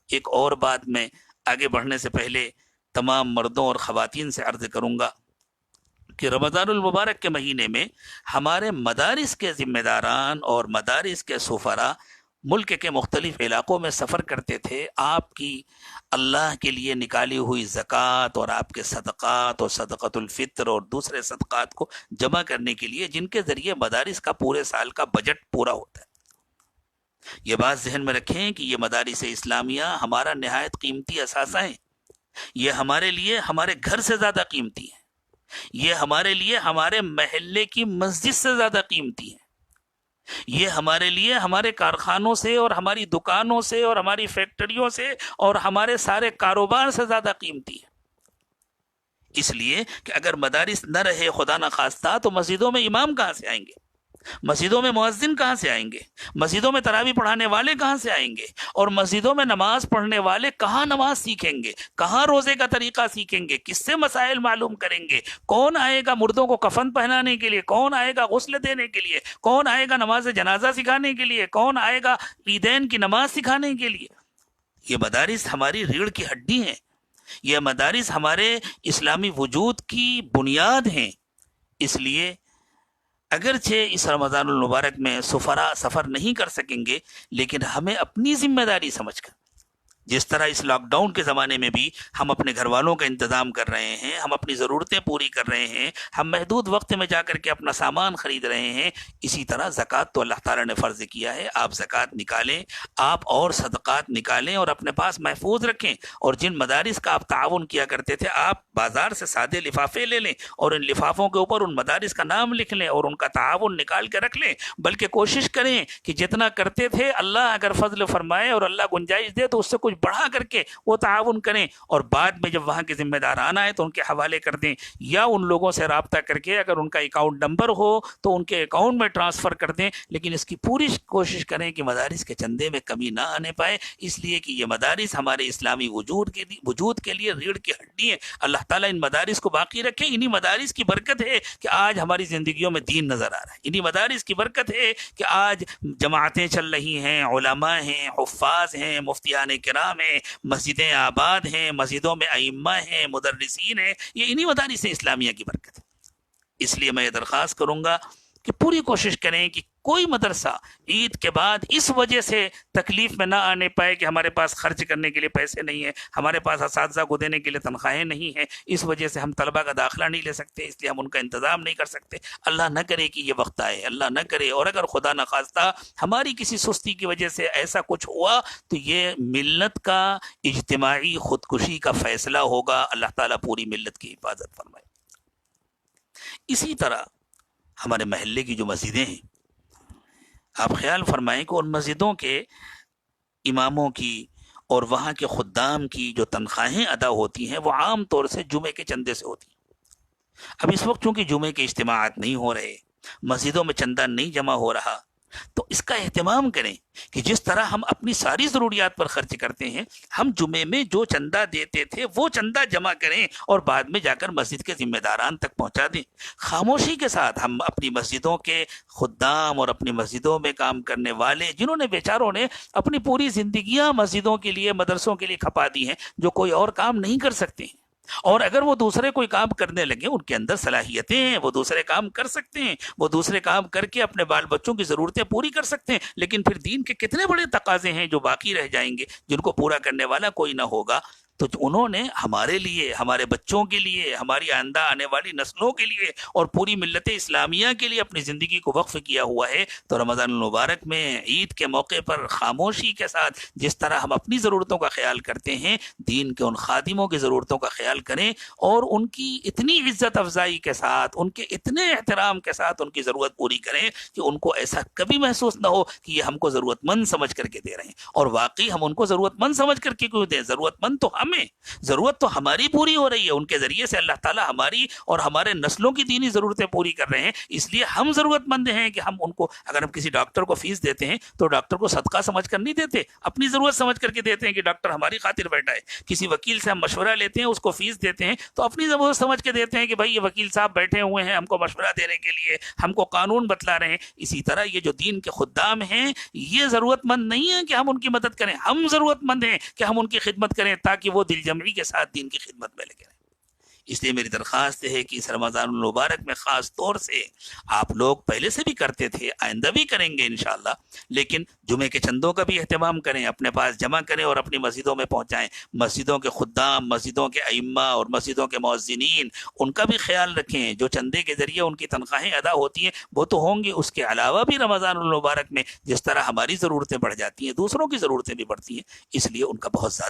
ایک اور بات میں آگے بڑھنے سے پہلے تمام مردوں اور خواتین سے عرض کروں گا کہ رمضان المبارک کے مہینے میں ہمارے مدارس کے ذمہ داران اور مدارس کے سفراء ملک کے مختلف علاقوں میں سفر کرتے تھے آپ کی اللہ کے لیے نکالی ہوئی زکوٰۃ اور آپ کے صدقات اور صدقۃ الفطر اور دوسرے صدقات کو جمع کرنے کے لیے، جن کے ذریعے مدارس کا پورے سال کا بجٹ پورا ہوتا ہے۔ یہ بات ذہن میں رکھیں کہ یہ مدارس اسلامیہ ہمارا نہایت قیمتی اثاثہ ہیں، یہ ہمارے لیے ہمارے گھر سے زیادہ قیمتی ہیں، یہ ہمارے لیے ہمارے محلے کی مسجد سے زیادہ قیمتی ہیں، یہ ہمارے لیے ہمارے کارخانوں سے اور ہماری دکانوں سے اور ہماری فیکٹریوں سے اور ہمارے سارے کاروبار سے زیادہ قیمتی ہے۔ اس لیے کہ اگر مدارس نہ رہے خدا نخواستہ تو مسجدوں میں امام کہاں سے آئیں گے، مسجدوں میں مؤذن کہاں سے آئیں گے، مسجدوں میں تراویح پڑھانے والے کہاں سے آئیں گے، اور مسجدوں میں نماز پڑھنے والے کہاں نماز سیکھیں گے، کہاں روزے کا طریقہ سیکھیں گے، کس سے مسائل معلوم کریں گے، کون آئے گا مردوں کو کفن پہنانے کے لیے، کون آئے گا غسل دینے کے لیے، کون آئے گا نماز جنازہ سکھانے کے لیے، کون آئے گا عیدین کی نماز سکھانے کے لیے۔ یہ مدارس ہماری ریڑھ کی ہڈی ہیں، یہ مدارس ہمارے اسلامی وجود کی بنیاد ہیں۔ اس لیے اگرچہ اس رمضان المبارک میں سفراء سفر نہیں کر سکیں گے، لیکن ہمیں اپنی ذمہ داری سمجھ کر، جس طرح اس لاک ڈاؤن کے زمانے میں بھی ہم اپنے گھر والوں کا انتظام کر رہے ہیں، ہم اپنی ضرورتیں پوری کر رہے ہیں، ہم محدود وقت میں جا کر کے اپنا سامان خرید رہے ہیں، اسی طرح زکوٰۃ تو اللہ تعالیٰ نے فرض کیا ہے، آپ زکوٰۃ نکالیں، آپ اور صدقات نکالیں اور اپنے پاس محفوظ رکھیں۔ اور جن مدارس کا آپ تعاون کیا کرتے تھے، آپ بازار سے سادے لفافے لے لیں اور ان لفافوں کے اوپر ان مدارس کا نام لکھ لیں اور ان کا تعاون نکال کے رکھ لیں، بلکہ کوشش کریں کہ جتنا کرتے تھے اللہ اگر فضل فرمائے اور اللہ گنجائش دے تو اس سے کچھ بڑھا کر کے وہ تعاون کریں، اور بعد میں جب وہاں کے ذمہ داران آئے تو ان کے حوالے کر دیں، یا ان لوگوں سے رابطہ کر کے اگر ان کا اکاؤنٹ نمبر ہو تو ان کے اکاؤنٹ میں ٹرانسفر کر دیں، لیکن اس کی پوری کوشش کریں کہ مدارس کے چندے میں کمی نہ آنے پائے، اس لیے کہ یہ مدارس ہمارے اسلامی وجود کے لیے ریڑھ کی ہڈی ہے۔ اللہ تعالیٰ ان مدارس کو باقی رکھے۔ انہی مدارس کی برکت ہے کہ آج ہماری زندگیوں میں دین نظر آ رہا ہے، انہی مدارس کی برکت ہے کہ آج جماعتیں چل رہی ہیں، علماء ہیں، حفاظ ہیں، مفتیان کرام ہیں، مسجدیں آباد ہیں، مسجدوں میں ائمہ ہیں، مدرسین ہیں، یہ انہی مدارس اسلامیہ کی برکت ہے۔ اس لیے میں یہ درخواست کروں گا کہ پوری کوشش کریں کہ کوئی مدرسہ عید کے بعد اس وجہ سے تکلیف میں نہ آنے پائے کہ ہمارے پاس خرچ کرنے کے لیے پیسے نہیں ہیں، ہمارے پاس اساتذہ کو دینے کے لیے تنخواہیں نہیں ہیں، اس وجہ سے ہم طلبہ کا داخلہ نہیں لے سکتے، اس لیے ہم ان کا انتظام نہیں کر سکتے۔ اللہ نہ کرے کہ یہ وقت آئے، اللہ نہ کرے، اور اگر خدا نخواستہ ہماری کسی سستی کی وجہ سے ایسا کچھ ہوا تو یہ ملت کا اجتماعی خودکشی کا فیصلہ ہوگا۔ اللہ تعالیٰ پوری ملت کی حفاظت فرمائے۔ اسی طرح ہمارے محلے کی جو مسجدیں ہیں، آپ خیال فرمائیں کہ ان مسجدوں کے اماموں کی اور وہاں کے خدام کی جو تنخواہیں ادا ہوتی ہیں وہ عام طور سے جمعے کے چندے سے ہوتی ہیں۔ اب اس وقت چونکہ جمعے کے اجتماعات نہیں ہو رہے، مسجدوں میں چندہ نہیں جمع ہو رہا، تو اس کا اہتمام کریں کہ جس طرح ہم اپنی ساری ضروریات پر خرچ کرتے ہیں، ہم جمعے میں جو چندہ دیتے تھے وہ چندہ جمع کریں اور بعد میں جا کر مسجد کے ذمہ داران تک پہنچا دیں۔ خاموشی کے ساتھ ہم اپنی مسجدوں کے خدام اور اپنی مسجدوں میں کام کرنے والے، جنہوں نے بیچاروں نے اپنی پوری زندگیاں مسجدوں کے لیے، مدرسوں کے لیے کھپا دی ہیں، جو کوئی اور کام نہیں کر سکتے ہیں، اور اگر وہ دوسرے کوئی کام کرنے لگے، ان کے اندر صلاحیتیں ہیں، وہ دوسرے کام کر سکتے ہیں، وہ دوسرے کام کر کے اپنے بال بچوں کی ضرورتیں پوری کر سکتے ہیں، لیکن پھر دین کے کتنے بڑے تقاضے ہیں جو باقی رہ جائیں گے، جن کو پورا کرنے والا کوئی نہ ہوگا۔ تو انہوں نے ہمارے لیے، ہمارے بچوں کے لیے، ہماری آئندہ آنے والی نسلوں کے لیے اور پوری ملت اسلامیہ کے لیے اپنی زندگی کو وقف کیا ہوا ہے۔ تو رمضان المبارک میں عید کے موقع پر خاموشی کے ساتھ جس طرح ہم اپنی ضرورتوں کا خیال کرتے ہیں، دین کے ان خادموں کی ضرورتوں کا خیال کریں اور ان کی اتنی عزت افزائی کے ساتھ، ان کے اتنے احترام کے ساتھ ان کی ضرورت پوری کریں کہ ان کو ایسا کبھی محسوس نہ ہو کہ یہ ہم کو ضرورت مند سمجھ کر کے دے رہے ہیں۔ اور واقعی ہم ان کو ضرورت مند سمجھ کر کے کیوں دیں؟ ضرورت مند تو ہم ہمیں، ضرورت تو ہماری پوری ہو رہی ہے، ان کے ذریعے سے اللہ تعالیٰ ہماری اور ہمارے نسلوں کی دینی ضرورتیں پوری کر رہے ہیں، اس لیے ہم ضرورت مند ہیں کہ ہم ان کو، اگر ہم کسی ڈاکٹر کو فیس دیتے ہیں تو ڈاکٹر کو صدقہ سمجھ کر نہیں دیتے، اپنی ضرورت سمجھ کر کے دیتے ہیں کہ ڈاکٹر ہماری خاطر بیٹھا ہے۔ کسی وکیل سے ہم مشورہ لیتے ہیں، اس کو فیس دیتے ہیں تو اپنی ضرورت سمجھ کے دیتے ہیں کہ بھائی یہ وکیل صاحب بیٹھے ہوئے ہیں ہم کو مشورہ دینے کے لیے، ہم کو قانون بتلا رہے ہیں۔ اسی طرح یہ جو دین کے خدام ہیں یہ ضرورت مند نہیں ہے کہ ہم ان کی مدد کریں، ہم ضرورت مند ہیں کہ ہم ان کی خدمت کریں تاکہ وہ دل جمعی کے ساتھ دین کی خدمت میں لگے رہیں۔ اس لیے میری درخواست ہے کہ اس رمضان المبارک میں خاص طور سے آپ لوگ پہلے سے بھی کرتے تھے، آئندہ بھی کریں گے انشاءاللہ، لیکن جمعے کے چندوں کا بھی اہتمام کریں، اپنے پاس جمع کریں اور اپنی مسجدوں میں پہنچائیں۔ مسجدوں کے خدام، مسجدوں کے ائمہ اور مسجدوں کے مؤذنین، ان کا بھی خیال رکھیں، جو چندے کے ذریعے ان کی تنخواہیں ادا ہوتی ہیں وہ تو ہوں گی، اس کے علاوہ بھی رمضان المبارک میں جس طرح ہماری ضرورتیں بڑھ جاتی ہیں دوسروں کی ضرورتیں بھی بڑھتی ہیں، اس لیے ان کا بہت زیادہ